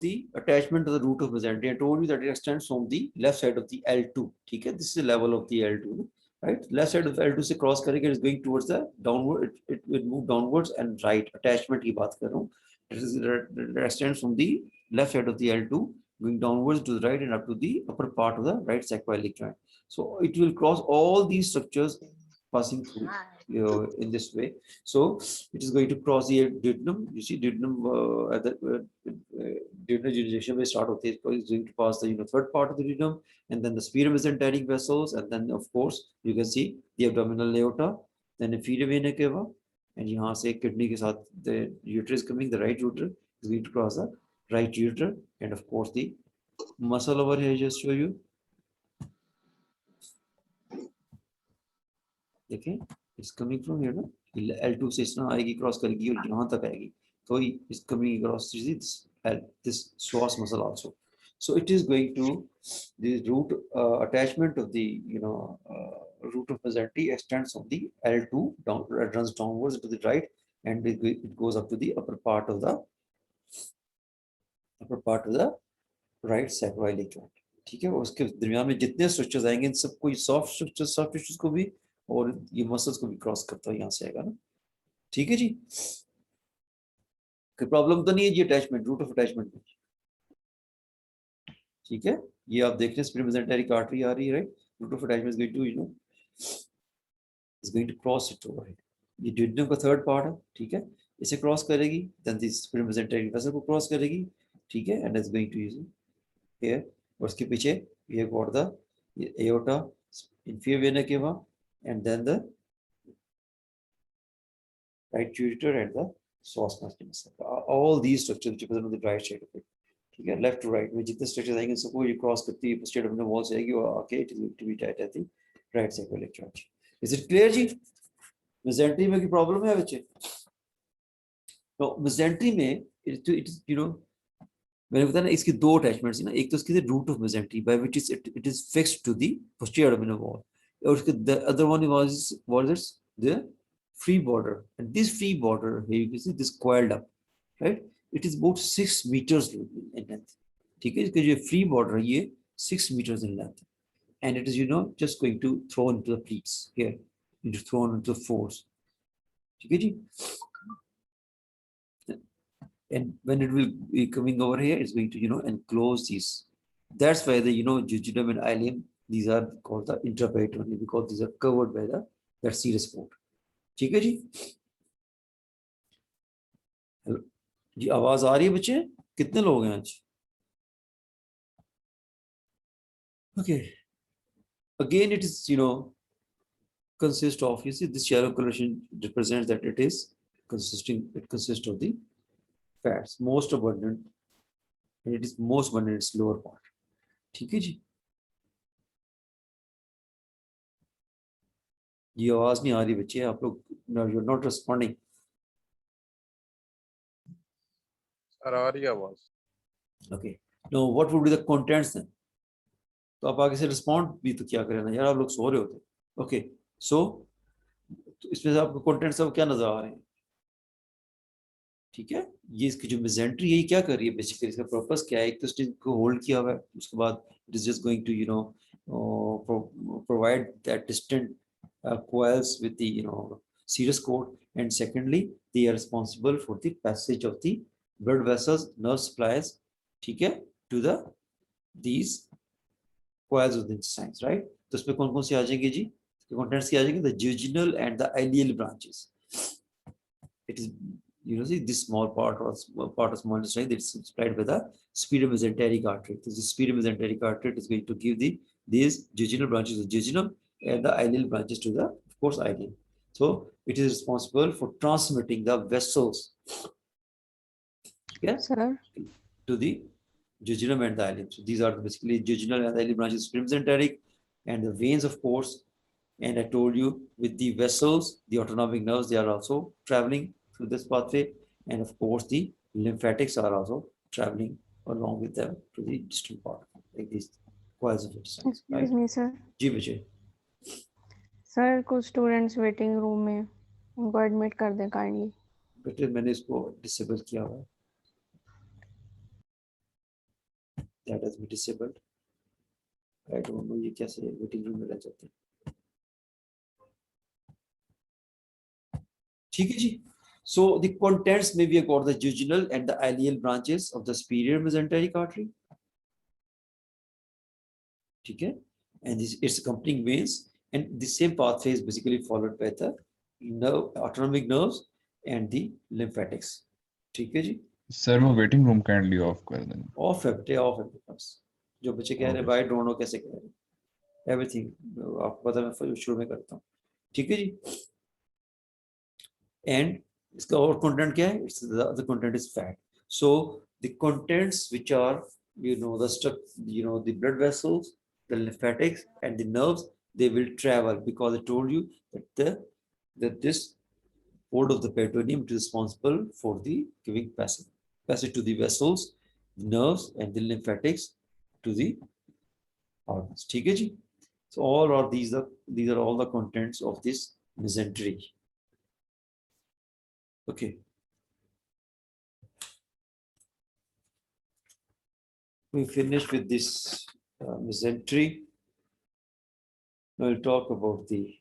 the attachment to the root of mesentery. I told you that it extends from the left side of the L2. Okay, this is the level of the L2, right? Left side of L2 से cross करेगा, is going towards the downward. It will move downwards and right. Attachment की बात कर रहा हूँ. It extends from the left side of the L2, going downwards to the right and up to the upper part of the right sacroiliac joint. So it will cross all these structures passing through in this way. So it is going to cross the duodenum. You see duodenum at the duodenal urination will start with it. It's going to pass the third part of the duodenum, and then the sphenomesenteric vessels, and then of course you can see the abdominal aorta, then inferior vena cava, and यहाँ से kidney के साथ the uterus coming, the right ureter is going to cross the right ureter, and of course the muscle over here just show you. देखिए it's coming from here, no? L2 से इस तरह आएगी, cross करेगी और यहाँ तक आएगी, तो it's coming across this psoas muscle also. So it is going to the root attachment of the root of mesentery extends from the L2 down, runs downwards to the right, and it goes up to the upper part of the right sacroiliac joint. ठीक है, उसके दरमियान में जितने structures आएंगे इन सबको, soft tissues को भी और ये मसल्स को भी क्रॉस करता है, यहाँ से आएगा ना. ठीक है जी, कोई प्रॉब्लम तो नहीं है जी अटैचमेंट, रूट ऑफ अटैचमेंट में. ठीक है, ये आप देख रहे हैं स्प्लिमेसेंटेरिक आर्टरी आ रही है, right. Root of attachment is going to cross it over. ये duodenum का थर्ड पार्ट है, ठीक है, इसे क्रॉस करेगी, देन दिस स्प्लिमेसेंटेरिक वेसल को क्रॉस करेगी, ठीक है, and is going to use here. और उसके पीछे ये got the aorta, inferior vena cava, and then the right ureter and the psoas muscle. All these structures which are present on the right side of it. ठीक है, left to right में जितने structures आएंगे सबको ये cross करती है, posterior abdominal wall से आएगी और आके it is to be tight at the right sacroiliac joint. Is it clear जी? मेसेंट्री में की प्रॉब्लम है बच्चे? तो मेसेंट्री में इट इज मैंने बताया ना, इसकी दो अटैचमेंट्स है ना, एक तो इसकी root of mesentery by which it is fixed to the posterior abdominal wall, और उसके the other one was the free border, and this free border here you can see this coiled up, right? It is about 6 meters in length. ठीक है, इसका जो free border है ये 6 meters in length, and it is just going to throw into the pleats here, into thrown into the force. ठीक है जी, and when it will be coming over here, it's going to enclose these. That's why the jejunum and ileum, these are called the intraperitoneum, because these are covered by that serous coat. ठीक है जी. जी आवाज आ रही है बच्चे? कितने लोग हैं आज? Okay, again it is consist of, you see this yellow coloration represents that it consists of the fats, most abundant, and it is most abundant in its lower part. ठीक है जी, ये आवाज नहीं आ रही बच्चे, आप लोग you're not responding. सर आ रही आवाज. Okay, now what would be the contents then? तो आप आगे से रिस्पॉन्ड भी तो क्या करें ना यार, आप लोग सो रहे होते. ओके, सो इसमें से आपको कंटेंट सब क्या नजर आ रहे हैं? ठीक है, ये इसकी जो मेसेंट्री है ये क्या कर रही है बेसिकली, इसका पर्पस क्या है? एक तो स्टिंग को होल्ड किया हुआ है, उसके बाद it is just going to provide that distant coils with the serous coat, and secondly they are responsible for the passage of the blood vessels, nerve supplies, ठीक है, to these coils of the intestines, right? तो इसमें कौन कौन सी आ जाएंगे जी? Contents क्या आ जाएंगे? The jejunal and the ileal branches. It is see this small part or part of small intestine that is supplied by the sphenomesenteric artery. This is sphenomesenteric artery is going to give these jejunal branches of jejunum and the ileal branches to the, of course, ileum. So it is responsible for transmitting the vessels, Sir, to the jejunum and the ileum. So these are basically jejunal and the ileal branches, sphenomesenteric, and the veins, of course. And I told you with the vessels, the autonomic nerves, they are also traveling through this pathway, and of course the lymphatics are also traveling along with them to the distal part, like these coils of intestines. excuse me, sir. जी बच्चे. Sir कुछ students waiting room में, उनको admit कर दें kindly. बेटे मैंने इसको disable किया हुआ है. that has been disabled. I don't know ये कैसे waiting room में रह जाते हैं. ठीक है जी. So the contents may be about the jejunal and the ileal branches of the superior mesenteric artery. ठीक है. And its accompanying veins, and the same pathway is basically followed by the autonomic nerves and the lymphatics. ठीक है जी. Sir वो waiting room kindly of कर दें. Of है बेटे, of है मेरे पास. जो बच्चे कह रहे हैं भाई डोंट नो कैसे कह रहे हैं, एवरीथिंग आपको पता है, मैं शुरू में करता हूँ. ठीक है जी. एंड इसका और कंटेंट क्या है? It's the content is fat. So the contents which are the blood vessels, the lymphatics and the nerves, they will travel, because I told you that this fold of the peritoneum is responsible for the giving passage to the vessels, nerves and the lymphatics to the organs. ठीक है जी. So all are these are all the contents of this mesentery. Okay. We finished with this mesentery. Now we'll talk about the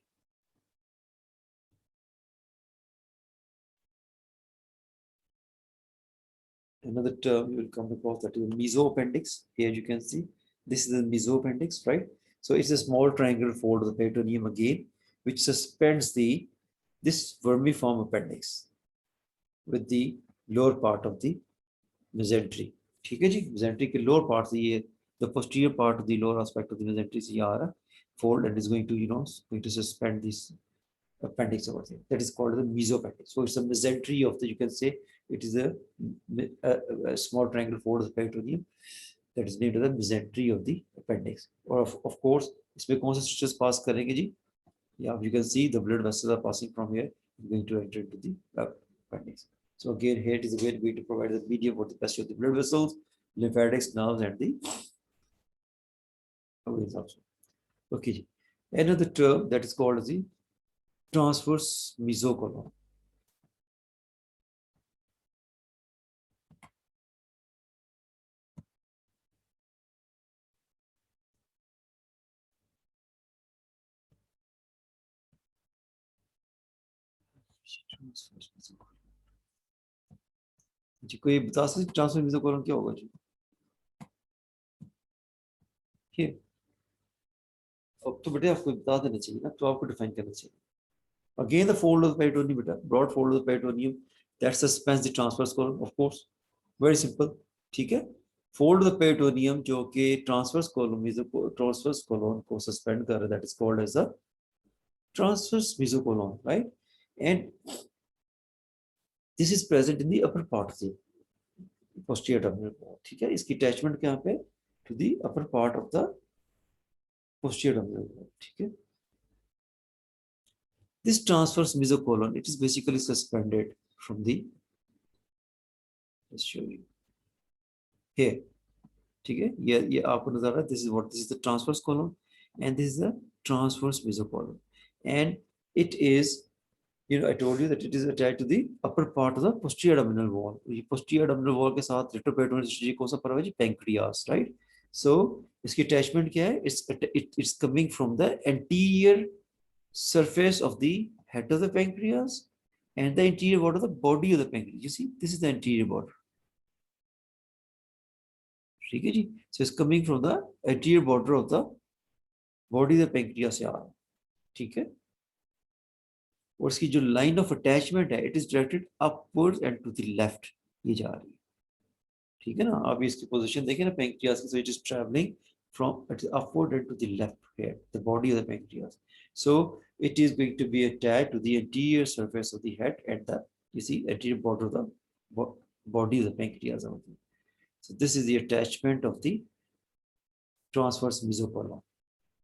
another term you will come across, that is mesoappendix. Here you can see this is the mesoappendix, right? So it's a small triangular fold of the peritoneum again, which suspends this vermiform appendix with the lower part of the mesentery. ठीक है जी. mesentery के lower part से ये the posterior part of the lower aspect of the mesentery से ये आ रहा fold and is going to going to suspend this appendix over there. That is called the mesoappendix. So it's a mesentery of the, you can say it is a small triangular fold of the peritoneum that is named as the mesentery of the appendix. Or of course इसमें कौन से structures pass करेंगे जी? Yeah, you can see the blood vessels are passing from here, going to enter into the appendix. So again, here it is again going to provide the medium for the passage of the blood vessels, lymphatics, nerves, and the organs also. Okay, another term that is called as the transverse mesocolon. जी कोई बता सकते transverse मेसोकोलन क्या होगा जी? Here. अब तो बेटे आपको बता देना चाहिए ना, तो आपको डिफाइन करना चाहिए. Again, the fold of the peritoneum, beta, broad fold of the peritoneum that suspends the transverse colon, of course. Very simple. ठीक है. Fold of the peritoneum जो कि transverse colon को suspend कर रहा है, that is called as a transverse mesocolon, right? And this is present in the upper part of the posterior abdominal wall. ठीक है. इसकी attachment कहाँ पे? To the upper part of the posterior abdominal wall. ठीक है. This transverse mesocolon, it is basically suspended from the, let's show you here. ठीक है. ये आपको नजर आ रहा है. This is the transverse colon, and this is the transverse mesocolon, and it is, I told you that it is attached to the upper part of the posterior abdominal wall. ये posterior abdominal wall के साथ retroperitoneal कौन सा पड़ा है जी? Pancreas, right? So इसकी attachment क्या है? It's coming from the anterior surface of the head of the pancreas and the interior border of the body of the pancreas. You see, this is the anterior border. ठीक है जी. So it's coming from the anterior border of the body of the pancreas से आ रहा है. ठीक है. और इसकी जो line of attachment है, it is directed upwards and to the left. ये जा रही है. ठीक है ना. आप इसकी पोजीशन देखें ना pancreas की, so it is traveling from upward and to the left here, the body of the pancreas. So it is going to be attached to the anterior surface of the head and the, you see, anterior border of the body of the pancreas. So this is the attachment of the transverse mesocolon.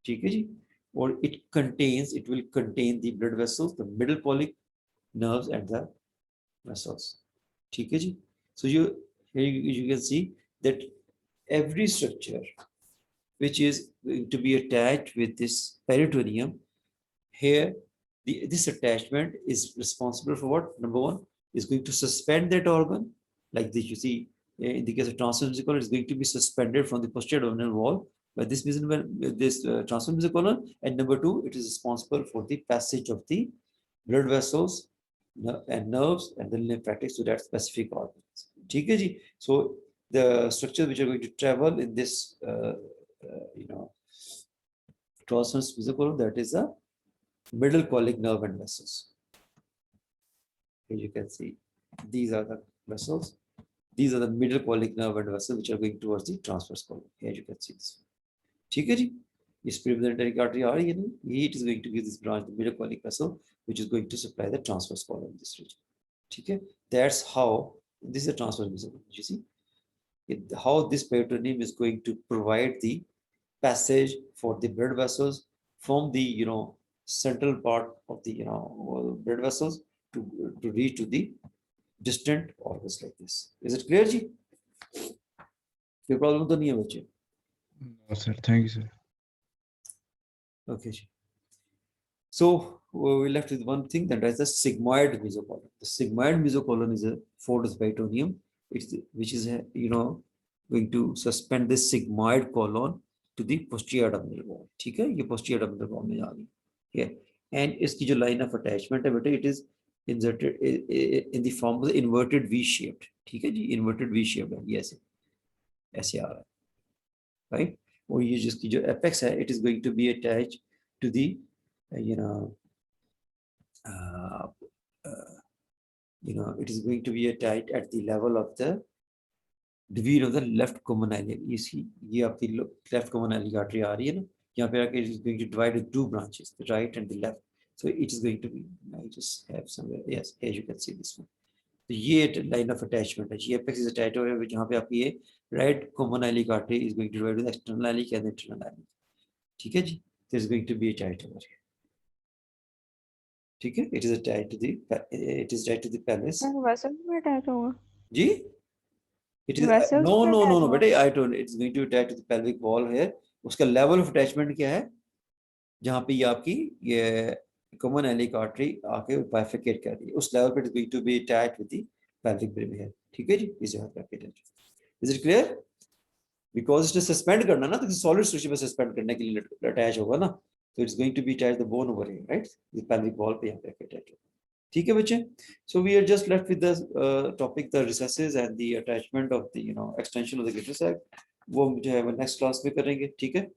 ठीक है जी. Or it will contain the blood vessels, the middle pollic, nerves and the vessels. ठीक है जी. So here you can see that every structure which is going to be attached with this peritoneum, here this attachment is responsible for what? Number one, is going to suspend that organ, like this. You see In the case of transverse mesocolon, it's going to be suspended from the posterior abdominal wall by this transverse mesocolon. And number two, it is responsible for the passage of the blood vessels and nerves and the lymphatics to that specific organs. ठीक है जी? So the structures which are going to travel in this, transverse mesocolon, that is a middle colic nerve and vessels. Here you can see these are the vessels. These are the middle colic nerve and vessels which are going towards the transverse colon. Here you can see this. ठीक है जी? इस premesenteric artery आ रही है ना? It is going to give this branch, the middle colic vessel, which is going to supply the transverse colon in this region. ठीक है? That's how this is a transverse mesocolon. You see how this peritoneum is going to provide the passage for the blood vessels from the central part of the blood vessels to reach to the distant organs like this. Is it clear, ji? कोई problem तो नहीं है बच्चे? No, sir. Thank you, sir. Okay, ji. So we left with one thing, that is the sigmoid mesocolon. The sigmoid mesocolon is a fold of peritoneum, which is going to suspend the sigmoid colon to the posterior abdominal wall. ठीक है? ये posterior abdominal wall में जा रही है. And इसकी जो line of attachment है बेटे, it is inserted in the form of the inverted V shaped. ठीक है जी? Inverted V shaped है, ये ऐसे आ रहा है, right? और ये जिसकी जो apex है, it is going to be attached to the it is going to be attached at the level of the division of the left common iliac. ये आपकी left common iliac artery आ रही है ना, यहाँ पे आके it is going to divide into two branches, the right and the left. So it is going to be, I just have somewhere, yes, as you can see this one. तो ये line of attachment है, ये apex is attached हो है, जहाँ पे आपकी ये right common iliac artery is going to divide with the external iliac and the internal iliac. ठीक है जी? There is going to be attached over here. ठीक है? It is attached to the pelvis. Vessel में attach होगा? जी? It is Vessels no में attach होगा? बेटे, I told it's going to attach to the pelvic wall here. उसका level of attachment क्या है? जहाँ पे ये आपकी ये common iliac artery आके bifurcate कर रही है, उस level पे it is going to be attached with the pelvic brim here. ठीक है जी? इसे हाथ रख के attach. Is it clear? Because इसने suspend करना ना, तो किसी solid structure पे suspend करने के लिए attach होगा ना, so it's going to be attached the bone over here, right? The pelvic wall पे यहाँ पे attach होगा. ठीक है बच्चे? So we are just left with the topic, the recesses and the attachment of the extension of the greater sac. वो जो है next class में करेंगे. ठीक है?